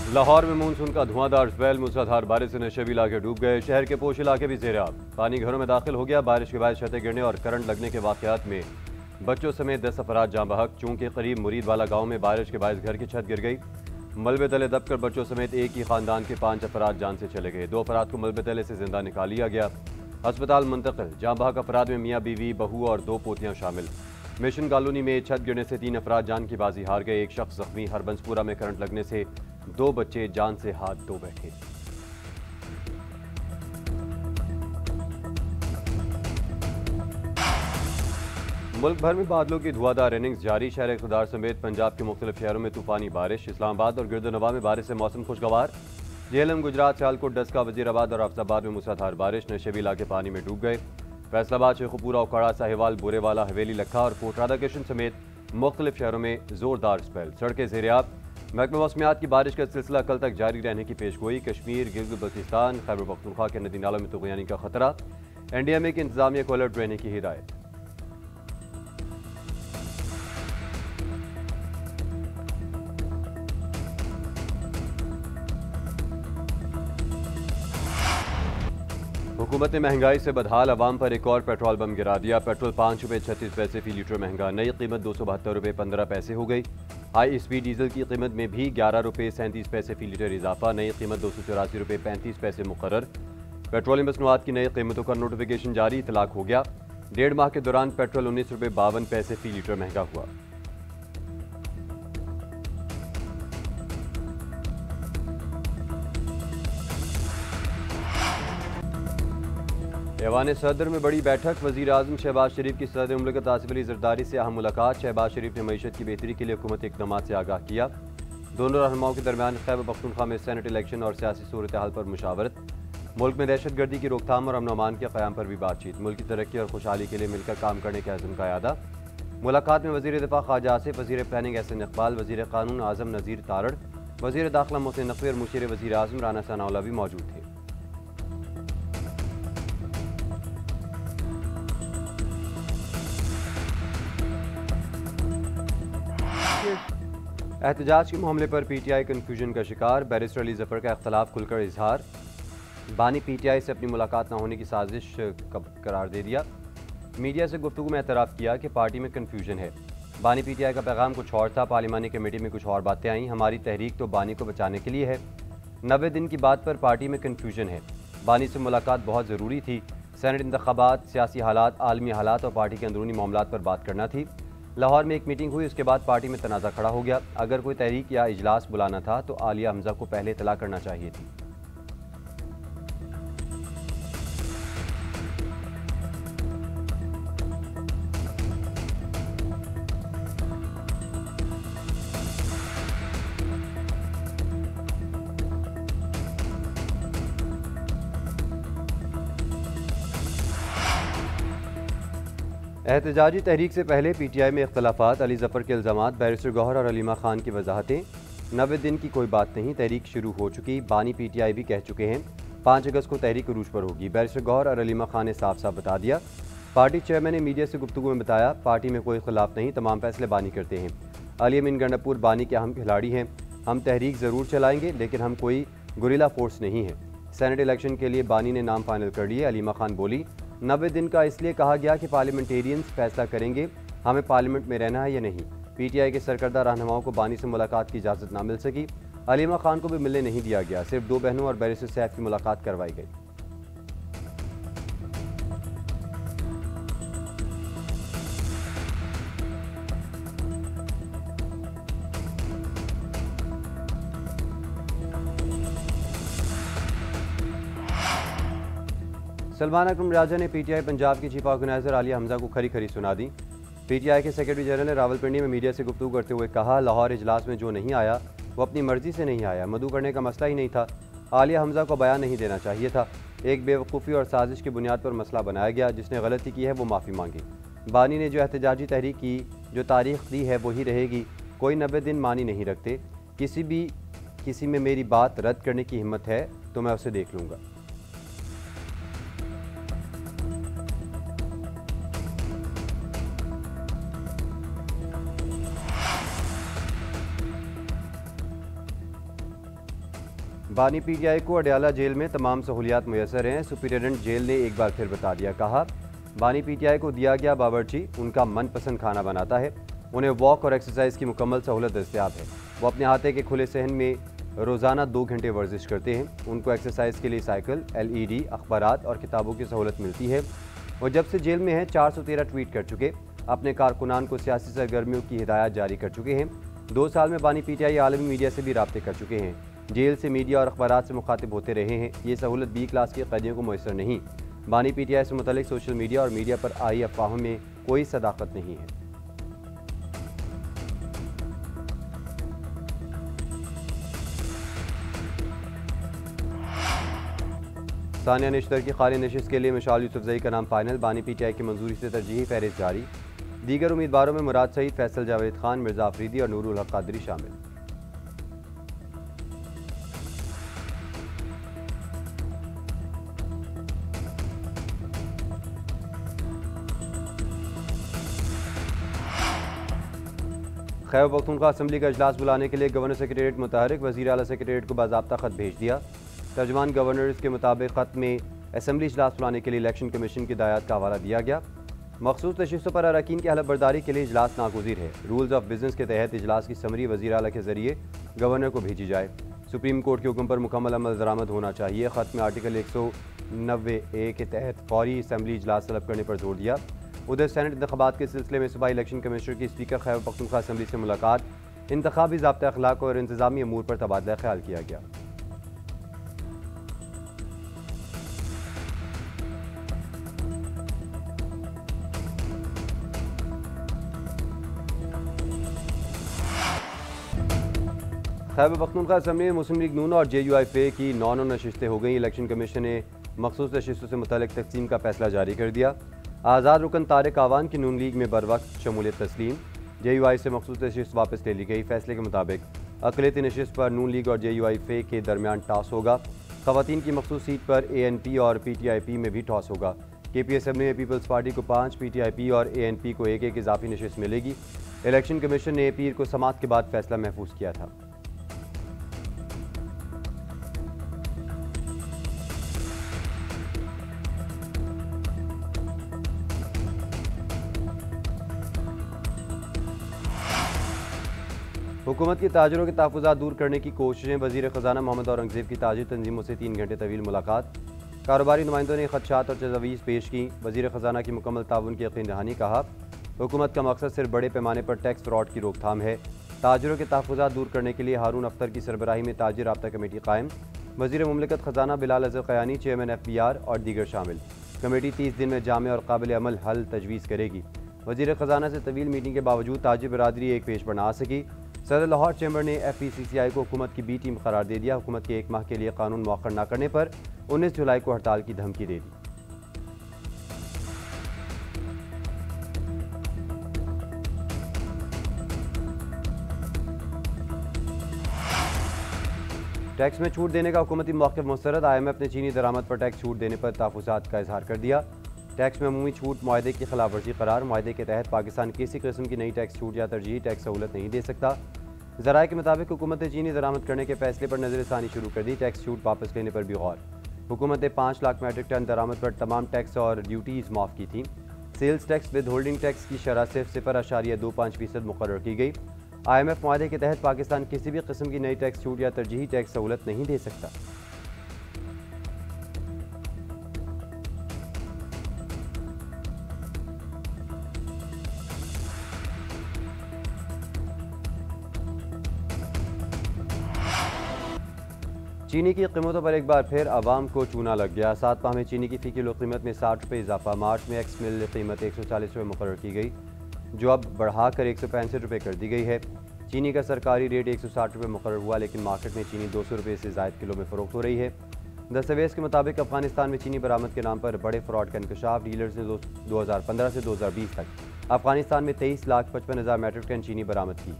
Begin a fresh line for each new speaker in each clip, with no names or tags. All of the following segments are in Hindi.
लाहौर में मानसून का धुआंधार स्पेल, मूसलाधार बारिश से नशेबी इलाके डूब गए। शहर के पोश इलाके भी ज़ेर-ए-आब। पानी घरों में दाखिल हो गया। बारिश के बाद छतें गिरने और करंट लगने के वाक़यात में बच्चों समेत 10 अफराद जाँ बहक। चूंकि करीब मुरीदवाला गाँव में बारिश के बायस घर की छत गिर गई। मलबे तले दबकर बच्चों समेत एक ही खानदान के 5 अफराद जान से चले गए। 2 अफराद को मलबे तले से जिंदा निकाल लिया गया। अस्पताल मुंतकिल। जाँ बहक अफराद में मियाँ बीवी, बहू और 2 पोतियाँ शामिल। मिशन कॉलोनी में छत गिरने से 3 अफराद जान की बाजी हार गए। एक शख्स जख्मी। हरबंसपुरा में करंट लगने से 2 बच्चे जान से हाथ धो बैठे। मुल्क भर में बादलों की धुआंधार इनिंग्स जारी। शहर इक़्तिदार समेत पंजाब के मुख्तलिफ शहरों में तूफानी बारिश। इस्लामाबाद और गिरदोनवा में बारिश से मौसम खुशगवार। जेहलम, गुजरात, सियालकोट, डस्का, वजीराबाद और अफजाबाद में मूसलाधार बारिश। नशेबी इलाके पानी में डूब गए। फैसलाबाद, शेखुपुरा, ओकाड़ा, साहिवाल, बोरेवाला, हवेली, लखा और कोट राधाकृष्ण समेत मुख्तलिफ शहरों में जोरदार स्पेल। सड़कें ज़ेर-ए-आब। महकमा मौसमियात की बारिश का सिलसिला कल तक जारी रहने की पेशगोई। कश्मीर, गिलगित बल्तिस्तान, खैबर पख्तूनख्वा के नदी नालों में तुग़यानी का खतरा। एनडीएमए की इंतजामिया को अलर्ट रहने की हिदायत। हुकूमत ने महंगाई से बदहाल अवाम पर एक और पेट्रोल बम गिरा दिया। पेट्रोल 5 रुपये 36 पैसे फी लीटर महंगा। नई कीमत 272 रुपये 15 पैसे हो गई। हाई स्पीड डीजल की कीमत में भी 11 रुपये 37 पैसे फी लीटर इजाफा। नई कीमत 284 रुपये 35 पैसे मुकर्रर। पेट्रोलियम मसनूआत की नई कीमतों का नोटिफिकेशन जारी, इतलाक हो गया। 1.5 माह के दौरान पेट्रोल 19 रुपये 52 पैसे फी लीटर महंगा हुआ। ऐवान सदर में बड़ी बैठक। वज़ीर आज़म शहबाज शरीफ की सदर मुमलिकत आसिफ अली ज़रदारी से अहम मुलाकात। शहबाज शरीफ ने मईशत की बेहतरी के लिए हुकूमती इक़दामात से आगाह किया। दोनों रहनुमाओं के दरमियान खैबर पख्तूनख्वा में सेनेट इलेक्शन और सियासी सूरत हाल पर मुशावरत। मुल्क में दहशत गर्दी की रोकथाम और अमन अमान के क़याम पर भी बातचीत। मुल्क की तरक्की और खुशहाली के लिए मिलकर काम करने के अज़्म का यादा। मुलाकात में वज़ीर दिफ़ा ख्वाजा आसिफ, वज़ीर प्लानिंग एहसन इक़बाल, वज़ीर क़ानून आज़म नज़ीर तारड़, वज़ीर दाखिला मोहसिन नक़वी और मुशीर वज़ीर आज़म राना सनाउल्लाह भी मौजूद थे। एहतजाज के मामले पर पीटीआई कन्फ्यूजन का शिकार। बैरिस्टर अली ज़फ़र का इख्तलाफ खुलकर इजहार। बानी पीटीआई से अपनी मुलाकात न होने की साजिश करार दे दिया। मीडिया से गुफ्तगू में एतराफ़ किया कि पार्टी में कन्फ्यूजन है। बानी पीटीआई का पैगाम कुछ और था, पार्लिमानी कमेटी में कुछ और बातें आईं। हमारी तहरीक तो बानी को बचाने के लिए है। 90 दिन की बात पर पार्टी में कन्फ्यूजन है। बानी से मुलाकात बहुत ज़रूरी थी। सेनेट इंतखाबात, सियासी हालात, आलमी हालात और पार्टी के अंदरूनी मामलात पर बात करना थी। लाहौर में एक मीटिंग हुई, उसके बाद पार्टी में तनाज़ा खड़ा हो गया। अगर कोई तहरीक या इजलास बुलाना था तो आलिया हमजा को पहले इतला करना चाहिए थी। एहतजाजी तहरीक से पहले पीटीआई में इख्तलाफात, अली ज़फ़र के इल्ज़ामात, बैरिस्टर गौहर और अलीमा खान की वजाहतें। 90 दिन की कोई बात नहीं, तहरीक शुरू हो चुकी। बानी पीटीआई भी कह चुके हैं 5 अगस्त को तहरीक अरूज पर होगी। बैरिस्टर गौहर और अलीमा खान ने साफ साफ बता दिया। पार्टी चेयरमैन ने मीडिया से गुफ्तगू में बताया, पार्टी में कोई इख्तलाफ नहीं, तमाम फैसले बानी करते हैं। अली अमीन गंडापुर बानी के अहम खिलाड़ी हैं। हम तहरीक ज़रूर चलाएंगे, लेकिन हम कोई गुरिल्ला फोर्स नहीं है। सेनेट इलेक्शन के लिए बानी ने नाम फाइनल कर लिए। अलीमा खान बोली, 90 दिन का इसलिए कहा गया कि पार्लियामेंटेरियंस फैसला करेंगे हमें पार्लियामेंट में रहना है या नहीं। पीटीआई के सरकर्दा रहनुमाओं को बानी से मुलाकात की इजाज़त ना मिल सकी। अलीमा खान को भी मिलने नहीं दिया गया। सिर्फ 2 बहनों और बैरिस्टर सैफ की मुलाकात करवाई गई। सलमान अकरम राजा ने पीटीआई पंजाब की चीफ ऑर्गेनाइजर आलिया हमजा को खरी खरी सुना दी। पीटीआई के सेक्रेटरी जनरल ने रावलपिंडी में मीडिया से गुफ्तगू करते हुए कहा, लाहौर इजलास में जो नहीं आया वो अपनी मर्जी से नहीं आया। मदऊ करने का मसला ही नहीं था। आलिया हमजा को बयान नहीं देना चाहिए था। एक बेवकूफ़ी और साजिश की बुनियाद पर मसला बनाया गया। जिसने गलती की है वो माफ़ी मांगी। बानी ने जो एहतजाजी तहरीक की, जो तारीख दी है वही रहेगी। कोई 90 दिन मानी नहीं रखते। किसी में मेरी बात रद्द करने की हिम्मत है तो मैं उसे देख लूँगा। बानी पीटीआई को अडयाला जेल में तमाम सहूलियात मुयसर हैं। सुपरिटेंडेंट जेल ने एक बार फिर बता दिया। कहा, बानी पीटीआई को दिया गया बावर्ची उनका मनपसंद खाना बनाता है। उन्हें वॉक और एक्सरसाइज की मुकम्मल सहूलत दस्तियाब है। वो अपने अहाते के खुले सहन में रोज़ाना 2 घंटे वर्जिश करते हैं। उनको एक्सरसाइज के लिए साइकिल, LED, अखबारात और किताबों की सहूलत मिलती है। और जब से जेल में हैं 413 ट्वीट कर चुके, अपने कारकुनान को सियासी सरगर्मियों की हिदायत जारी कर चुके हैं। 2 साल में बानी पीटीआई आलमी मीडिया से भी राब्ते कर चुके हैं। जेल से मीडिया और अखबारात से मुखातिब होते रहे हैं। ये सहूलत B क्लास के कैदियों को मैसर नहीं। बानी पीटीआई से मुतल्लिक सोशल मीडिया और मीडिया पर आई अफवाहों में कोई सदाकत नहीं है। सानिया निश्तर की खाली नशिस्त के लिए मिशाल यूसुफजई का नाम फाइनल। बानी पीटीआई की मंजूरी से तरजीही फहरिस्त जारी। दीगर उम्मीदवारों में मुराद सईद, फैसल जावेद खान, मिर्जा अफरीदी और नूरुल हक कादरी शामिल। खैबर पख्तूनख्वा असम्बली का इजलास बुलाने के लिए गवर्नर सेक्रेटरीट मुतहरिक। वज़ीर आला सेक्रेटरीट को बाज़ाब्ता खत भेज दिया। तर्जमान गवर्नर के मुताबिक खत में असम्बली इजलास बुलाने के लिए इलेक्शन कमीशन की हिदायत का हवाला दिया गया। मखसूस नशिस्तों पर अरकान की हलफ बर्दारी के लिए इजलास नागुज़ीर है। रूल्स ऑफ बिजनेस के तहत इजलास की समरी वज़ीर आला के जरिए गवर्नर को भेजी जाए। सुप्रीम कोर्ट के हुक्म पर मुकम्मल अमल दरामद होना चाहिए। खत में आर्टिकल 190A के तहत फौरी असम्बली इजलास तलब करने पर जोर दिया। उधर सेनेट इंतखाबात के सिलसिले में सुबह इलेक्शन कमिश्नर की स्पीकर खैबर पख्तूनख्वा असम्बली से मुलाकात। इंतखाबी ज़ाब्ता अखलाक और इंतजामी अमूर पर तबादला ख्याल किया गया। खैबर पख्तूनख्वा असम्बली में मुस्लिम लीग नून और JUIF की 9 नशिस्तें हो गई। इलेक्शन कमीशन ने मखसूस नशिस्तों से मुतल्लिक तकसीम का फैसला जारी कर दिया। आज़ाद रुकन तारिक आवान की नून लीग में बर वक्त शमूलियत तस्लीम। JUI से मखसूस नशिस्त वापस ले ली गई। फैसले के मुताबिक अक़लियती नशिस्त पर नून लीग और JUIF के दरमियान टॉस होगा। ख़वातीन की मखसूस सीट पर ANP और PTIP में भी टॉस होगा। KP असम्बली में पीपल्स पार्टी को 5, PTIP और ANP को 1 इजाफी नशिस्त मिलेगी। इलेक्शन कमीशन ने पीर को समात के बाद फैसला महफूज किया था। हुकूमत की ताजरों के तहफ़्फ़ुज़ात दूर करने की कोशिशें। वज़ीर ख़ज़ाना मोहम्मद औरंगज़ेब की ताजिर तंजीमों से 3 घंटे तवील मुलाकात। कारोबारी नुमाइंदों ने ख़दशात और तजावीज़ पेश की। वज़ीर ख़ज़ाना की मुकम्मल ताउन की यकीन दहानी। कहा, हुकूमत का मकसद सिर्फ बड़े पैमाने पर टैक्स फ्रॉड की रोकथाम है। ताजरों के तहफ़्फ़ुज़ात दूर करने के लिए हारून अख्तर की सरबराही में ताजिर राब्ता कमेटी कायम। वज़ीर मुमलिकत ख़ज़ाना बिलाल अज़हर क़यानी, चेयरमैन FBR और दीगर शामिल। कमेटी 30 दिन में जामे और काबिल अमल हल तजवीज़ करेगी। वज़ीर ख़ज़ाना से तवील मीटिंग के बावजूद ताजिर बरादरी एक पेश पर ना आ सकी। सदर लाहौर चैम्बर ने FPCCI को हुकूमत की B टीम करार दे दिया। हुकूमत के 1 माह के लिए कानून मौखर न करने पर 19 जुलाई को हड़ताल की धमकी दे दी। टैक्स में छूट देने का हुकूमती मौक़िफ़ मुस्तरद। IMF ने चीनी दरामद पर टैक्स छूट देने पर तहफ़्फ़ुज़ात का इजहार कर दिया। टैक्स में अमूमी छूट मुआहदे की खिलाफ वर्जी करार। मुआहदे के तहत पाकिस्तान किसी किस्म की नई टैक्स छूट या तरजीही टैक्स सहूलत नहीं दे सकता। ज़राए के मुताबिक हुकूमत ने चीनी दरामद करने के फैसले पर नज़रसानी शुरू कर दी। टैक्स छूट वापस लेने पर भी गौर। हुकूमत ने 5 लाख मैट्रिक टन दरामद पर तमाम टैक्स और ड्यूटीज़ माफ़ की थी। Sales tax withholding tax की शरह सिर्फ 0.25% मुकर्रर की गई। IMF मुआहदे के तहत पाकिस्तान किसी भी किस्म की नई टैक्स छूट या तरजीही टैक्स सहूलत नहीं दे सकता। चीनी की कीमतों पर एक बार फिर आवाम को चूना लग गया। 7 माह में चीनी की फ़ी किलो कीमत में 60 रुपये इजाफा। मार्च में एक्स मिल कीमत 140 रुपये मुकर्रर की गई, जो अब बढ़ाकर 165 रुपये कर दी गई है। चीनी का सरकारी रेट 160 रुपये मुकर्रर हुआ, लेकिन मार्केट में चीनी 200 रुपये से ज़ायद किलो में फ़रोख्त हो रही है। दस्तावेज़ के मुताबिक अफगानिस्तान में चीनी बरामद के नाम पर बड़े फ्रॉड का इंकशाफ। डीलर्स ने 2015 से 2020 तक अफगानिस्तान में 23,55,000 मैट्रिक टन चीनी बरामद की।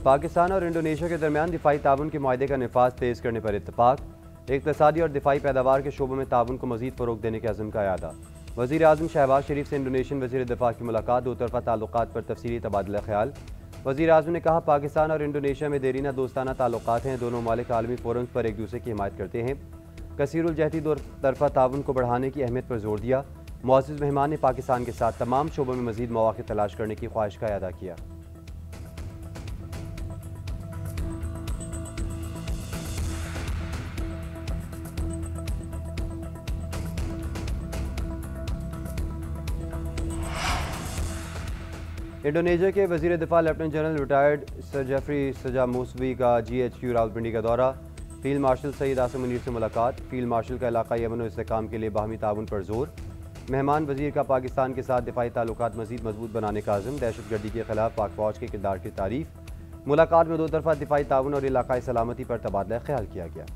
पाकिस्तान और इंडोनेशिया के दरमियान दिफाई ताउन के मुआहदे का नफाज तेज़ करने पर इत्तफाक। इक़्तिसादी और दिफाई पैदावार के शोबों में ताउन को मज़ीद फ़रोग़ देने के अज़्म का अयादा। वज़ीर आज़म शहबाज शरीफ से इंडोनेशियन वज़ीर दिफा की मुलाकात, दो तरफ़ा ताल्लुकात पर तफसीली तबादला ख्याल। वज़ीर आज़म ने कहा, पाकिस्तान और इंडोनेशिया में देरीना दोस्ताना ताल्लुकात हैं, दोनों ममालिक आलमी फोरम्स पर एक दूसरे की हिमायत करते हैं। कसीरुल जहती दो तरफ़ा ताउन को बढ़ाने की अहमियत पर जोर दिया। मुअज़्ज़िज़ मेहमान ने पाकिस्तान के साथ तमाम शोबों में मज़ीद मौक़े तलाश करने की ख्वाहिश का अदा किया। इंडोनेशिया के वज़ीर दिफा lieutenant general retired sir Sjafrie Sjamsoeddin का GHQ रावलपिंडी का दौरा। फील्ड मार्शल सईद आसिम मुनीर से मुलाकात। फील्ड मार्शल का इलाक़ाई अमन और इस्तेहकाम के लिए बाहमी ताउन पर जोर। मेहमान वज़ीर का पाकिस्तान के साथ दिफाई ताल्लुकात मज़ीद मजबूत बनाने का अज़्म। दहशत गर्दी के खिलाफ पाक फ़ौज के किरदार की तारीफ़। मुलाकात में दो तरफ़ा दिफाई ताउन और इलाक़ाई सलामती पर तबादला ख्याल किया गया।